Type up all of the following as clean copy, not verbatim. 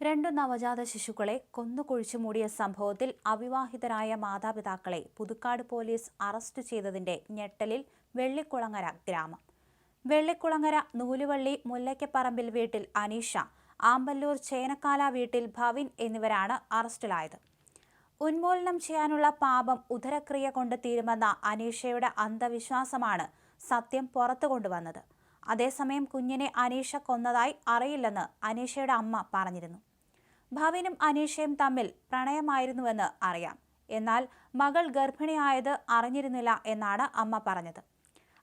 രണ്ടു നവജാത ശിശുക്കളെ കൊന്നുകുഴിച്ചു മൂടിയ സംഭവത്തിൽ അവിവാഹിതരായ മാതാപിതാക്കളെ പുതുക്കാട് പോലീസ് അറസ്റ്റ് ചെയ്തതിന്റെ ഞെട്ടലിൽ വെള്ളിക്കുളങ്ങര ഗ്രാമം. വെള്ളിക്കുളങ്ങര നൂലുവള്ളി മുല്ലയ്ക്കപ്പറമ്പിൽ വീട്ടിൽ അനീഷ, ആമ്പല്ലൂർ ചേനക്കാല വീട്ടിൽ ഭവിൻ എന്നിവരാണ് അറസ്റ്റിലായത്. ഉന്മൂലനം ചെയ്യാനുള്ള പാപം ഉദരക്രിയ കൊണ്ട് തീരുമെന്ന അനീഷയുടെ അന്ധവിശ്വാസമാണ് സത്യം പുറത്തു കൊണ്ടുവന്നത്. അതേസമയം കുഞ്ഞിനെ അനീഷ കൊന്നതായി അറിയില്ലെന്ന് അനീഷയുടെ അമ്മ പറഞ്ഞിരുന്നു. ഭവിനും അനീഷയും തമ്മിൽ പ്രണയമായിരുന്നുവെന്ന് അറിയാം. എന്നാൽ മകൾ ഗർഭിണിയായത് അറിഞ്ഞിരുന്നില്ല എന്നാണ് അമ്മ പറഞ്ഞത്.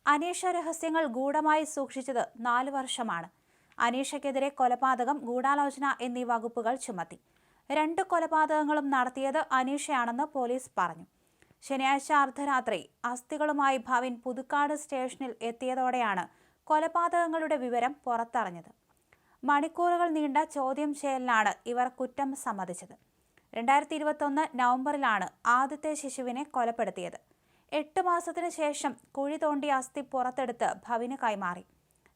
അനീഷ രഹസ്യങ്ങൾ ഗൂഢമായി സൂക്ഷിച്ചത് 4 വർഷമാണ്. അനീഷയ്ക്കെതിരെ കൊലപാതകം, ഗൂഢാലോചന എന്നീ വകുപ്പുകൾ ചുമത്തി. 2 കൊലപാതകങ്ങളും നടത്തിയത് അനീഷയാണെന്ന് പോലീസ് പറഞ്ഞു. ശനിയാഴ്ച അർദ്ധരാത്രി അസ്ഥികളുമായി ഭവിൻ പുതുക്കാട് സ്റ്റേഷനിൽ എത്തിയതോടെയാണ് കൊലപാതകങ്ങളുടെ വിവരം പുറത്തറിഞ്ഞത്. മണിക്കൂറുകൾ നീണ്ട ചോദ്യം ചെയ്യലിലാണ് ഇവർ കുറ്റം സമ്മതിച്ചത്. 2021 നവംബറിലാണ് ആദ്യത്തെ ശിശുവിനെ കൊലപ്പെടുത്തിയത്. 8 മാസത്തിന് ശേഷം കുഴി തോണ്ടി അസ്ഥി പുറത്തെടുത്ത് ഭവിന് കൈമാറി.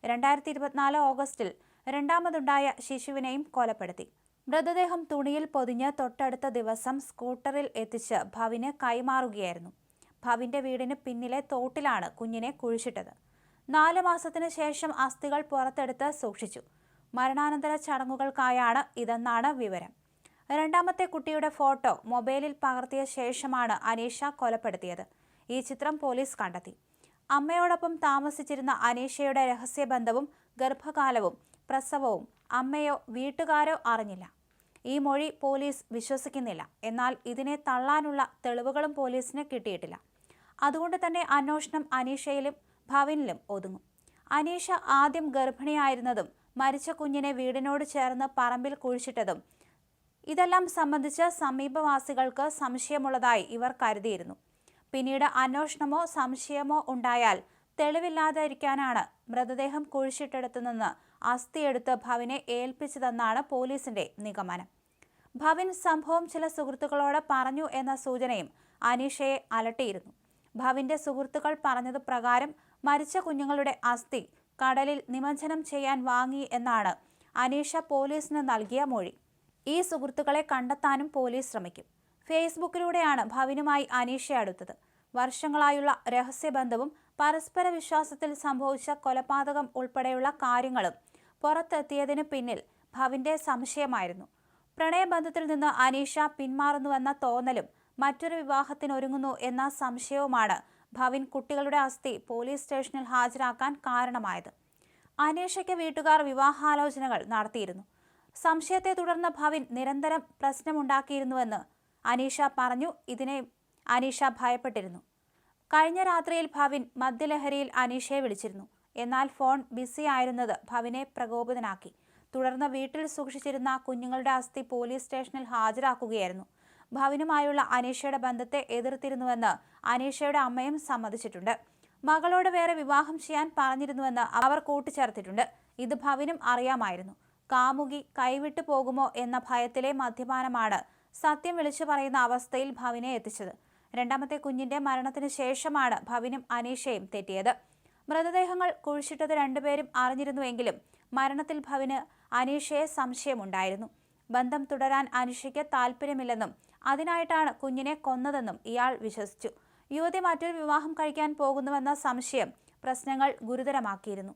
2024 ഓഗസ്റ്റിൽ രണ്ടാമതുണ്ടായ ശിശുവിനെയും കൊലപ്പെടുത്തി. മൃതദേഹം തുണിയിൽ പൊതിഞ്ഞ് തൊട്ടടുത്ത ദിവസം സ്കൂട്ടറിൽ എത്തിച്ച് ഭവിന് കൈമാറുകയായിരുന്നു. ഭവിന്റെ വീടിന് പിന്നിലെ തോട്ടിലാണ് കുഞ്ഞിനെ കുഴിച്ചിട്ടത്. 4 മാസത്തിന് ശേഷം അസ്ഥികൾ പുറത്തെടുത്ത് സൂക്ഷിച്ചു. മരണാനന്തര ചടങ്ങുകൾക്കായാണ് ഇതെന്നാണ് വിവരം. രണ്ടാമത്തെ കുട്ടിയുടെ ഫോട്ടോ മൊബൈലിൽ പകർത്തിയ ശേഷമാണ് അനീഷ കൊലപ്പെടുത്തിയത്. ഈ ചിത്രം പോലീസ് കണ്ടെത്തി. അമ്മയോടൊപ്പം താമസിച്ചിരുന്ന അനീഷയുടെ രഹസ്യബന്ധവും ഗർഭകാലവും പ്രസവവും അമ്മയോ വീട്ടുകാരോ അറിഞ്ഞില്ല. ഈ മൊഴി പോലീസ് വിശ്വസിക്കുന്നില്ല. എന്നാൽ ഇതിനെ തള്ളാനുള്ള തെളിവുകളും പോലീസിന് കിട്ടിയിട്ടില്ല. അതുകൊണ്ട് തന്നെ അന്വേഷണം അനീഷയിലും ഭവിനിലും ഒതുങ്ങും. അനീഷ ആദ്യം ഗർഭിണിയായിരുന്നതും മരിച്ച കുഞ്ഞിനെ വീടിനോട് ചേർന്ന് പറമ്പിൽ കുഴിച്ചിട്ടതും ഇതെല്ലാം സംബന്ധിച്ച് സമീപവാസികൾക്ക് സംശയമുള്ളതായി ഇവർ കരുതിയിരുന്നു. പിന്നീട് അന്വേഷണമോ സംശയമോ ഉണ്ടായാൽ തെളിവില്ലാതിരിക്കാനാണ് മൃതദേഹം കുഴിച്ചിട്ടെടുത്തുനിന്ന് അസ്ഥിയെടുത്ത് ഭവിനെ ഏൽപ്പിച്ചതെന്നാണ് പോലീസിന്റെ നിഗമനം. ഭവിൻ സംഭവം ചില സുഹൃത്തുക്കളോട് പറഞ്ഞു എന്ന സൂചനയും അനീഷയെ അലട്ടിയിരുന്നു. ഭവിന്റെ സുഹൃത്തുക്കൾ പറഞ്ഞത് പ്രകാരം മരിച്ച കുഞ്ഞുങ്ങളുടെ അസ്ഥി കടലിൽ നിമജ്ജനം ചെയ്യാൻ വാങ്ങി എന്നാണ് അനീഷ പോലീസിന് നൽകിയ മൊഴി. ഈ സുഹൃത്തുക്കളെ കണ്ടെത്താനും പോലീസ് ശ്രമിക്കും. ഫേസ്ബുക്കിലൂടെയാണ് ഭവിനുമായി അനീഷ അടുത്തത്. വർഷങ്ങളായുള്ള രഹസ്യബന്ധവും പരസ്പര വിശ്വാസത്തിൽ സംഭവിച്ച കൊലപാതകം ഉൾപ്പെടെയുള്ള കാര്യങ്ങളും പുറത്തെത്തിയതിന് പിന്നിൽ ഭവിന്റെ സംശയമായിരുന്നു. പ്രണയബന്ധത്തിൽ നിന്ന് അനീഷ പിന്മാറുന്നുവെന്ന തോന്നലും മറ്റൊരു വിവാഹത്തിനൊരുങ്ങുന്നു എന്ന സംശയവുമാണ് ഭവിൻ കുട്ടികളുടെ അസ്ഥി പോലീസ് സ്റ്റേഷനിൽ ഹാജരാക്കാൻ കാരണമായത്. അനീഷയ്ക്ക് വീട്ടുകാർ വിവാഹാലോചനകൾ നടത്തിയിരുന്നു. സംശയത്തെ തുടർന്ന് ഭവിൻ നിരന്തരം പ്രശ്നമുണ്ടാക്കിയിരുന്നുവെന്ന് അനീഷ പറഞ്ഞു. ഇതിനെ അനീഷ ഭയപ്പെട്ടിരുന്നു. കഴിഞ്ഞ രാത്രിയിൽ ഭവിൻ മദ്യലഹരിയിൽ അനീഷയെ വിളിച്ചിരുന്നു. എന്നാൽ ഫോൺ ബിസി ആയിരുന്നത് ഭവിനെ പ്രകോപിതനാക്കി. തുടർന്ന് വീട്ടിൽ സൂക്ഷിച്ചിരുന്ന കുഞ്ഞുങ്ങളുടെ അസ്ഥി പോലീസ് സ്റ്റേഷനിൽ ഹാജരാക്കുകയായിരുന്നു. ഭവിനുമായുള്ള അനീഷയുടെ ബന്ധത്തെ എതിർത്തിരുന്നുവെന്ന് അനീഷയുടെ അമ്മയും സമ്മതിച്ചിട്ടുണ്ട്. മകളോട് വേറെ വിവാഹം ചെയ്യാൻ പറഞ്ഞിരുന്നുവെന്ന് അവർ കൂട്ടിച്ചേർത്തിട്ടുണ്ട്. ഇത് ഭവിനും അറിയാമായിരുന്നു. കാമുകി കൈവിട്ടു പോകുമോ എന്ന ഭയത്തിലെ മദ്യപാനമാണ് സത്യം വിളിച്ചു പറയുന്ന അവസ്ഥയിൽ ഭവിനെ എത്തിച്ചത്. രണ്ടാമത്തെ കുഞ്ഞിന്റെ മരണത്തിന് ശേഷമാണ് ഭവിനും അനീഷയും തെറ്റിയത്. മൃതദേഹങ്ങൾ കുഴിച്ചിട്ടത് രണ്ടുപേരും അറിഞ്ഞിരുന്നുവെങ്കിലും മരണത്തിൽ ഭവിന് അനീഷയെ സംശയമുണ്ടായിരുന്നു. ബന്ധം തുടരാൻ അനീഷയ്ക്ക് താല്പര്യമില്ലെന്നും അതിനായിട്ടാണ് കുഞ്ഞിനെ കൊന്നതെന്നും ഇയാൾ വിശ്വസിച്ചു. യുവതി മറ്റൊരു വിവാഹം കഴിക്കാൻ പോകുന്നുവെന്ന സംശയം പ്രശ്നങ്ങൾ ഗുരുതരമാക്കിയിരുന്നു.